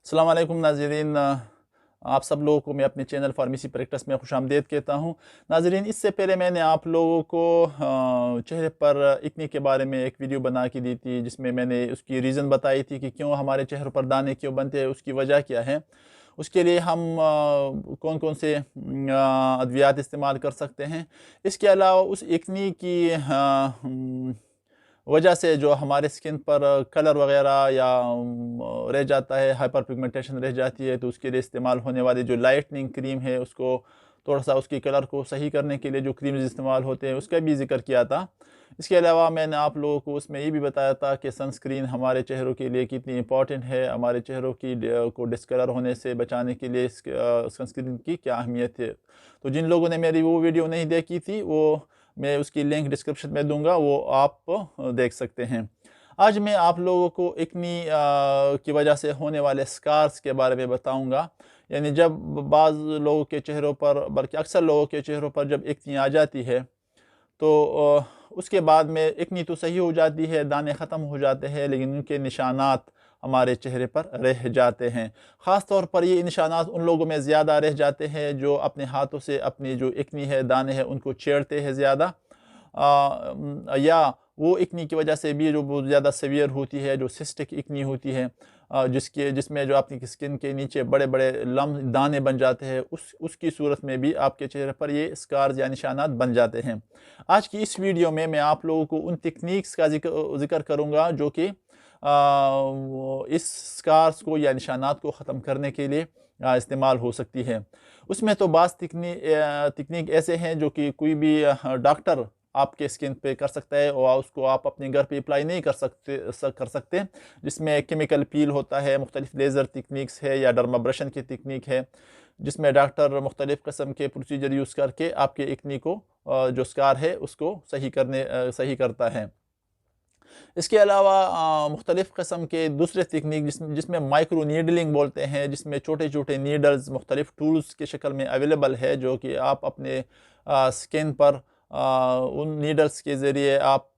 अस्सलाम वालेकुम नाज़रीन, आप सब लोगों को मैं अपने चैनल फार्मेसी प्रैक्टिस में खुशामदीद कहता हूं। नाज़रीन, इससे पहले मैंने आप लोगों को चेहरे पर एक्ने के बारे में एक वीडियो बना के दी थी, जिसमें मैंने उसकी रीज़न बताई थी कि क्यों हमारे चेहरों पर दाने क्यों बनते हैं, उसकी वजह क्या है। उसके लिए हम कौन कौन से अद्वियात इस्तेमाल कर सकते हैं। इसके अलावा उस एक्ने की वजह से जो हमारे स्किन पर कलर वगैरह या रह जाता है, हाइपर पिगमेंटेशन रह जाती है, तो उसके लिए इस्तेमाल होने वाली जो लाइटनिंग क्रीम है, उसको थोड़ा सा उसकी कलर को सही करने के लिए जो क्रीम्स इस्तेमाल होते हैं उसका भी जिक्र किया था। इसके अलावा मैंने आप लोगों को उसमें ये भी बताया था कि सनस्क्रीन हमारे चेहरों के लिए कितनी इंपॉर्टेंट है, हमारे चेहरों की को डिस्कलर होने से बचाने के लिए सनस्क्रीन की क्या अहमियत है। तो जिन लोगों ने मेरी वो वीडियो नहीं देखी थी, वो मैं उसकी लिंक डिस्क्रिप्शन में दूंगा, वो आप देख सकते हैं। आज मैं आप लोगों को एक्ने की वजह से होने वाले स्कार्स के बारे में बताऊंगा। यानी जब बाज़ लोगों के चेहरों पर, बल्कि अक्सर लोगों के चेहरों पर जब एक्ने आ जाती है, तो उसके बाद में एक्ने तो सही हो जाती है, दाने ख़त्म हो जाते हैं, लेकिन उनके निशानात हमारे चेहरे पर रह जाते हैं। ख़ास तौर पर ये निशानात उन लोगों में ज़्यादा रह जाते हैं जो अपने हाथों से अपनी जो एक्ने है, दाने हैं, उनको छेड़ते हैं ज़्यादा, या वो एक्ने की वजह से भी जो बहुत ज़्यादा सीवियर होती है, जो सिस्टिक एक्ने होती है, जिसमें जो आपकी स्किन के नीचे बड़े बड़े लम्ब दाने बन जाते हैं, उसकी सूरत में भी आपके चेहरे पर ये स्कार्स या निशानात बन जाते हैं। आज की इस वीडियो में मैं आप लोगों को उन टेक्निक्स का जिक्र करूँगा जो कि इस स्कार्स को या निशानात को ख़त्म करने के लिए इस्तेमाल हो सकती है। उसमें तो बाज़ तकनीक ऐसे हैं जो कि कोई भी डॉक्टर आपके स्किन पे कर सकता है, और उसको आप अपने घर पे अप्लाई नहीं कर सकते, जिसमें केमिकल पील होता है, मुख्तलिफ लेज़र तकनीक्स है या डर्मा ब्रशन की तकनीक है, जिसमें डॉक्टर मुख्तलिफ किस्म के प्रोसीजर यूज़ करके आपके एक्ने को जो स्कार है उसको सही करता है। इसके अलावा मुख्तलिफ़ किस्म के दूसरे तकनीक जिसमें माइक्रो नीडलिंग बोलते हैं, जिसमें छोटे छोटे नीडल्स मुख्तलिफ टूल्स के शक्ल में अवेलेबल है, जो कि आप अपने स्किन पर उन नीडल्स के ज़रिए आप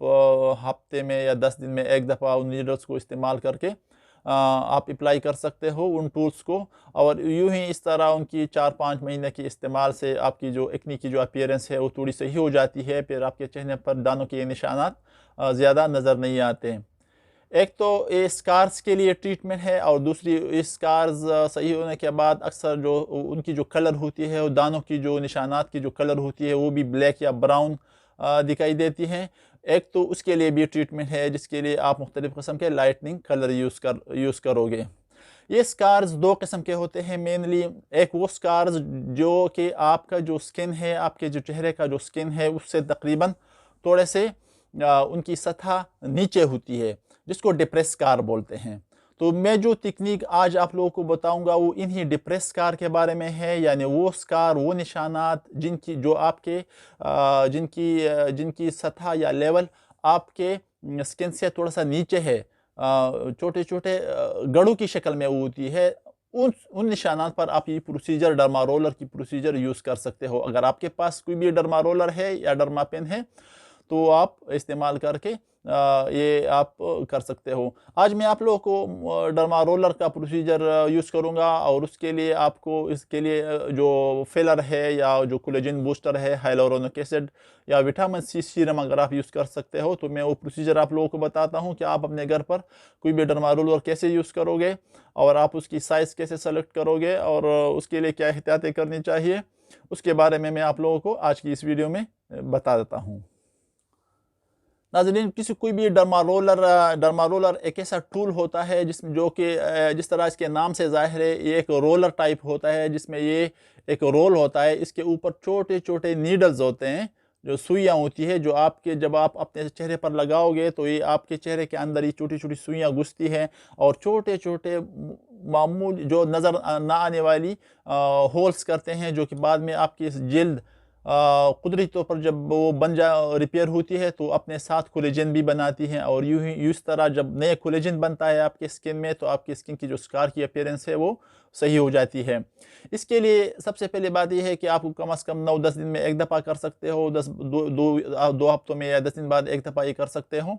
हफ्ते में या 10 दिन में एक दफ़ा उन नीडल्स को इस्तेमाल करके आप अप्लाई कर सकते हो उन टूल्स को। और यूं ही इस तरह उनकी 4-5 महीने के इस्तेमाल से आपकी जो एक्ने की जो अपीयरेंस है वो थोड़ी सही हो जाती है, फिर आपके चेहरे पर दानों के निशानात ज़्यादा नज़र नहीं आते हैं। एक तो ये स्कार्स के लिए ट्रीटमेंट है, और दूसरी इस स्कार्स सही होने के बाद अक्सर जो उनकी जो कलर होती है, वो दानों की जो निशानात की जो कलर होती है वो भी ब्लैक या ब्राउन दिखाई देती हैं। एक तो उसके लिए भी ट्रीटमेंट है, जिसके लिए आप मुख्तलिफ़ किस्म के लाइटनिंग कलर यूज़ करोगे। ये स्कार्स दो किस्म के होते हैं मेनली। एक वो स्कार्स जो कि आपका जो स्किन है, आपके जो चेहरे का जो स्किन है, उससे तकरीबन थोड़े से उनकी सतह नीचे होती है, जिसको डिप्रेस स्कार बोलते हैं। तो मैं जो तकनीक आज आप लोगों को बताऊंगा वो इन्हीं डिप्रेस स्कार के बारे में है, यानी वो स्कार, वो निशानात जिनकी जो आपके जिनकी सतह या लेवल आपके स्किन से थोड़ा सा नीचे है, छोटे छोटे गड़ों की शक्ल में होती है, उन निशानात पर आप ये प्रोसीजर, डर्मा रोलर की प्रोसीजर यूज़ कर सकते हो। अगर आपके पास कोई भी डर्मा रोलर है या डर्मा पेन है, तो आप इस्तेमाल करके ये आप कर सकते हो। आज मैं आप लोगों को डर्मा रोलर का प्रोसीजर यूज़ करूँगा, और उसके लिए आपको इसके लिए जो फिलर है या जो कोलेजन बूस्टर है, हाइलुरोनिक एसिड या विटामिन सी सीरम अगर आप यूज़ कर सकते हो, तो मैं वो प्रोसीजर आप लोगों को बताता हूँ कि आप अपने घर पर कोई भी डर्मा रोलर कैसे यूज़ करोगे, और आप उसकी साइज़ कैसे सेलेक्ट करोगे, और उसके लिए क्या एहतियातें करनी चाहिए, उसके बारे में मैं आप लोगों को आज की इस वीडियो में बता देता हूँ। नाज़रीन, कोई भी डर्मा रोलर एक ऐसा टूल होता है जिसमें जो कि जिस तरह इसके नाम से ज़ाहिर है, ये एक रोलर टाइप होता है, जिसमें ये एक रोल होता है, इसके ऊपर छोटे छोटे नीडल्स होते हैं, जो सुइयाँ होती है, जो जब आप अपने चेहरे पर लगाओगे तो ये आपके चेहरे के अंदर ये छोटी छोटी सुइयाँ घुसती हैं, और छोटे छोटे मामूली जो नज़र ना आने वाली होल्स करते हैं, जो कि बाद में आपकी जिल्द कुदरती तौर पर जब वो रिपेयर होती है तो अपने साथ कोलेजन भी बनाती हैं, और यूं ही इस तरह जब नया कोलेजन बनता है आपके स्किन में, तो आपकी स्किन की जो स्कार की अपीयरेंस है वो सही हो जाती है। इसके लिए सबसे पहले बात यह है कि आपको कम से कम 9-10 दिन में एक दफ़ा कर सकते हो, दो हफ्तों में या 10 दिन बाद एक दफ़ा ये कर सकते हो।